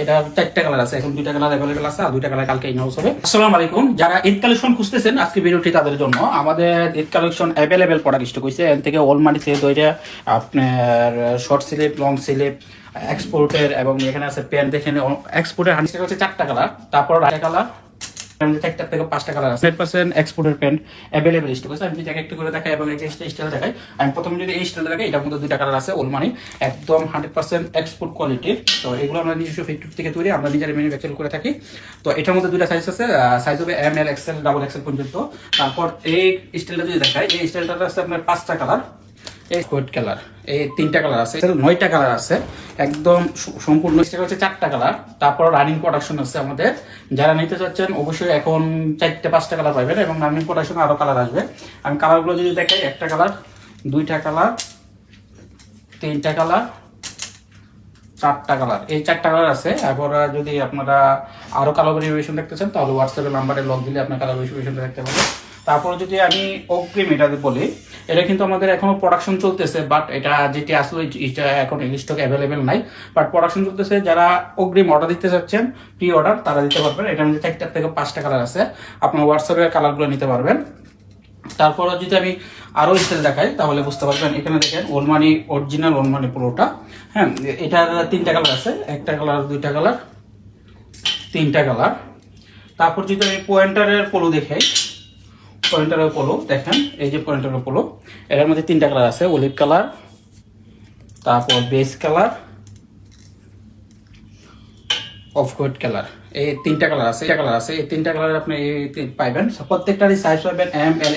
এটা 4টা কালার আছে, এখন 2টা কালার अवेलेबल আছে, আর 2টা কালার কালকে ইনহাউস হবে। আসসালামু আলাইকুম, যারা ঈদ কালেকশন খুঁজতেছেন আজকে ভিডিওটি তাদের জন্য। আমাদের Eid collection available product stock হইছে, এর থেকে অল মানি থেকে দইটা আপনার শর্ট স্লিপ, লং স্লিপ, এক্সপোর্টের, এবং এখানে আছে প্যান্ট। দেখেন এক্সপোর্টের 100 হচ্ছে 4টা কালার, তারপর 2টা কালার, 4টা থেকে 5টা কালার আছে। 100% এক্সপোর্টের প্যান্ট अवेलेबल স্টক আছে। আমি যদি এক একটা করে দেখাই এবং এই স্টাইল দেখাই, আমি প্রথমে যদি এই স্টাইল দেখাই, এটার মধ্যে 2টা কালার আছে, অল মানি একদম 100% এক্সপোর্ট কোয়ালিটির। তো এগুলো আমরা নিজস্ব ফ্যাক্টরি থেকে তৈরি, আমরা নিজেরা ম্যানুফ্যাকচার করে থাকি। তো এটার মধ্যে 2টা সাইজ আছে, সাইজ হবে M L, XL, double XL পর্যন্ত। তারপর এই স্টাইলটা যদি দেখাই, এই স্টাইলটা আছে আপনার 5টা কালার, এই হোয়াইট কালার, এই 3টা কালার আছে, 9টা কালার আছে, একদম সম্পূর্ণ স্টাইল হচ্ছে 4টা কালার। তারপর রানিং প্রোডাকশন আছে আমাদের, যারা নিতে চাচ্ছেন অবশ্যই এখন 4-5টা কালার পাবেন, এবং রানিং প্রোডাকশন আরো কালার আসবে। আমি কালারগুলো যদি দেখাই, 1টা কালার, 2টা কালার, 3টা কালার, 4টা কালার, এই 4টা কালার আছে। এরপর যদি আপনারা আরো কালার ভেরিয়েশন দেখতে চান, তাহলে হোয়াটসঅ্যাপের নাম্বারে লগ দিলে আপনার কালার ভেরিয়েশনটা দেখতে পাবেন। তারপরে যদি আমি অগ্রিম এটা বলি, এটা কিন্তু আমাদের এখনো প্রোডাকশন চলতেছে, বাট এটা যেটি আসলে এটা এখন স্টক অ্যাভেলেবেল নাই, বাট প্রোডাকশন চলতেছে। যারা অগ্রিম অর্ডার দিতে চাচ্ছেন, প্রি অর্ডার, তারা দিতে পারবেন। এটার মধ্যে 4টা থেকে 5টা কালার আছে, আপনার হোয়াটসঅ্যাপের কালারগুলো নিতে পারবেন। তারপর যদি আমি আরো স্টাইল দেখাই, তাহলে বুঝতে পারবেন। এখানে দেখেন ওলমানি, অরিজিনাল ওলমানি পুরোটা, হ্যাঁ, এটার 3টা কালার আছে, 1টা কালার, 2টা কালার, 3টা কালার। তারপর যদি আমি পয়েন্টারের পোলো দেখাই, পয়েন্টারের পোলো দেখেন, এই যে পয়েন্টারের পোলো, এর মধ্যে 3টা কালার আছে, অলিভ কালার, তারপর base colour, off white colour, এই 3টা কালার আছে, এই 3টা কালার আপনি পাইবেন। প্রত্যেকটারই সাইজ পাবেন এম এল,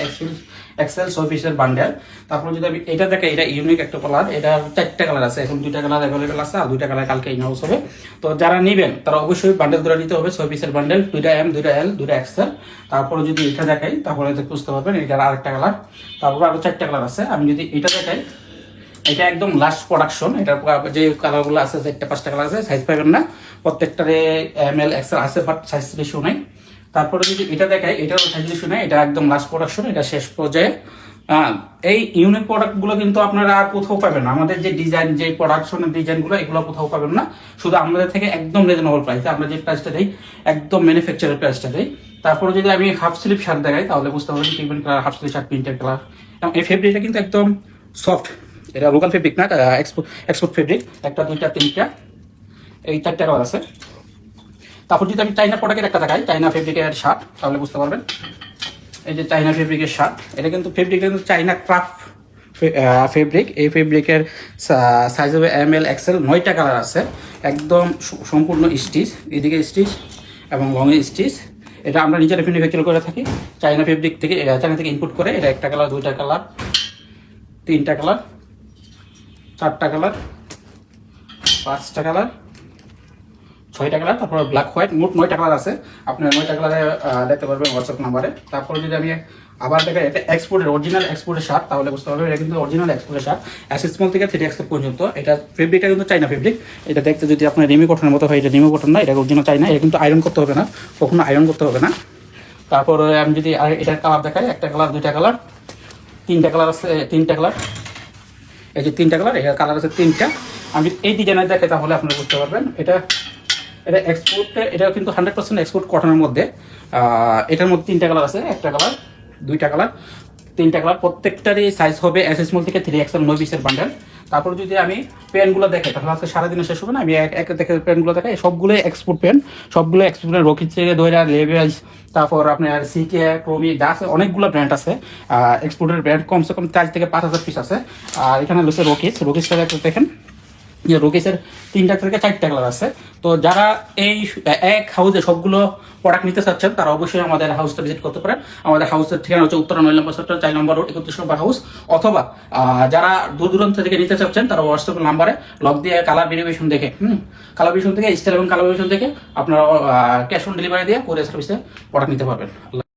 এক্সেল, 6 পিসের বান্ডেল। তারপর যদি আমি এটা দেখে, এটা ইউনিক একটা কালার, এটার 4টা কালার আছে, এখন 2টা কালার अवेलेबल আছে, আর 2টা কালার কালকে ইনহাউস হবে। তো যারা নেবেন তারা অবশ্যই বান্ডেল ধরে নিতে হবে, 6 পিসের বান্ডেল, 2টা এম, 2টা এল, 2টা এক্সেল। তারপরে যদি এটা দেখাই, তাহলে বুঝতে পারবেন এটার আরেকটা কালার। তারপর আরো 4টা কালার আছে। আমি যদি এটা দেখাই, এটা একদম লাস্ট প্রোডাকশন, এটার যে কালারগুলো আছে, 4-5টা কালার আছে, সাইজ পাবেন না, প্রত্যেকটারে এম এল, এক্সেল আছে, বাট সাইজ রেশিও নাই। তারপরে যদি এটা দেখাই, এটারও সাইজ রেশিও নাই, এটা একদম লাস্ট প্রোডাকশন, এটা শেষ পর্যায়ে। এই ইউনিক প্রোডাক্টগুলো কিন্তু আপনারা আর কোথাও পাবেন না। আমাদের যে ডিজাইন, যে প্রোডাকশনের ডিজাইনগুলো, এগুলো কোথাও পাবেন না, শুধু আমাদের থেকে একদম রিজনেবল প্রাইসে। আমরা যে প্রাইসটা দিই, একদম ম্যানুফ্যাকচারের প্রাইসটা দিই। তারপরে যদি আমি হাফ স্লিভ শার্ট দেখাই, তাহলে বুঝতে পারবেন pigment colour half sleeve shirt, প্রিন্টের কালার, এবং এই ফেব্রিকটা কিন্তু একদম সফট, এটা লোকাল ফেব্রিক না, এক্সপোর্ট ফেব্রিক। 1টা, 2টা, 3টা, এই 4টা কালার আছে। তারপর যদি আমি চাইনা প্রোডাক্টের একটা দেখাই, চাইনা ফেব্রিকের শার্ট, তাহলে বুঝতে পারবেন। এই যে চাইনা ফেব্রিকের শার্ট, এটা কিন্তু ফেব্রিকটা কিন্তু চাইনা ক্রাফট ফেব্রিক। এই ফেব্রিকের সাইজ হবে এম এল, এক্সেল, 9টা কালার আছে, একদম সম্পূর্ণ স্টিচ, এদিকে স্টিচ এবং লংয়ে স্টিচ। এটা আমরা নিজেরা ম্যানুফ্যাকচার করে থাকি, চাইনা ফেব্রিক থেকে, চাইনা থেকে ইনপুট করে। এটা 1টা কালার, 2টা কালার, 3টা কালার, 4টা কালার, 5টা কালার, 6টা কালার, তারপর ব্ল্যাক হোয়াইট, মোট 9টা কালার আছে। আপনার 9টা কালারে দেখতে পারবেন হোয়াটসঅ্যাপ নাম্বারে। তারপরে যদি আমি আবার দেখাই, এটা এক্সপোর্টের, অরিজিনাল এক্সপোর্টের শার্ট, তাহলে বুঝতে পারবেন এটা কিন্তু অরিজিনাল এক্সপোর্টের শার্ট, এস স্মল থেকে 3XL পর্যন্ত। এটা ফেব্রিকটা কিন্তু চাইনা ফেব্রিক। এটা দেখতে যদি আপনার রিমি কটনের মতো হয়, এটা রিমি কটন না, এটা অরিজিনাল চাইনা। এটা কিন্তু আয়রন করতে হবে না, কখনো আয়রন করতে হবে না। তারপরে আমি যদি এটার কালার দেখাই, 1টা কালার, 2টা কালার, 3টা কালার আছে, 3টা কালার, এই যে 3টা কালার, এর কালার আছে 3টা। আমি এই ডিজাইনের দেখাই, তাহলে আপনারা বুঝতে পারবেন। এটা এক্সপোর্টে, এটা কিন্তু 100% এক্সপোর্ট কটনের মধ্যে। এটার মধ্যে 3টা কালার আছে, 1টা কালার, 2টা কালার, 3টা কালার, প্রত্যেকটারই সাইজ হবে এস স্মল থেকে 3XL, 9 পিসের বান্ডেল। তারপর যদি আমি পেনগুলো দেখাই, তাহলে আজকে সারাদিনে শেষ হবে না, আমি এক দেখে পেনগুলো দেখাই। সবগুলো এক্সপোর্ট পেন, সবগুলো এক্সপোর্টের, রকি থেকে ধরে লেভেলস, তারপর আপনার সিকে, ক্রোমি, যা আছে, অনেকগুলো ব্র্যান্ড আছে। এক্সপোর্টের ব্র্যান্ড কমসে কম 4 থেকে 5,000 পিস আছে। আর এখানে রয়েছে রকিসটা দেখেন, যে রোকেসের 3টা থেকে 4টা কালার আছে। তো যারা এই এক হাউসে সবগুলো প্রোডাক্ট নিতে চাচ্ছেন, তারা অবশ্যই আমাদের হাউসটা ভিজিট করতে পারেন। আমাদের হাউসের ঠিকানা হচ্ছে উত্তরা 9 নম্বর সেক্টর, 4 নম্বর রোড, 31 নম্বর হাউস। অথবা যারা দূর দূরান্ত থেকে নিতে চাচ্ছেন, তারা হোয়াটসঅ্যাপ নাম্বারে লগ দিয়ে কালার ভেরিয়েশন দেখে, কালার ভেরিয়েশন থেকে, স্টাইল এবং কালার ভেরিয়েশন দেখে আপনারা ক্যাশ অন ডেলিভারি দিয়ে কুরিয়ার সার্ভিসে প্রোডাক্ট নিতে পারবেন।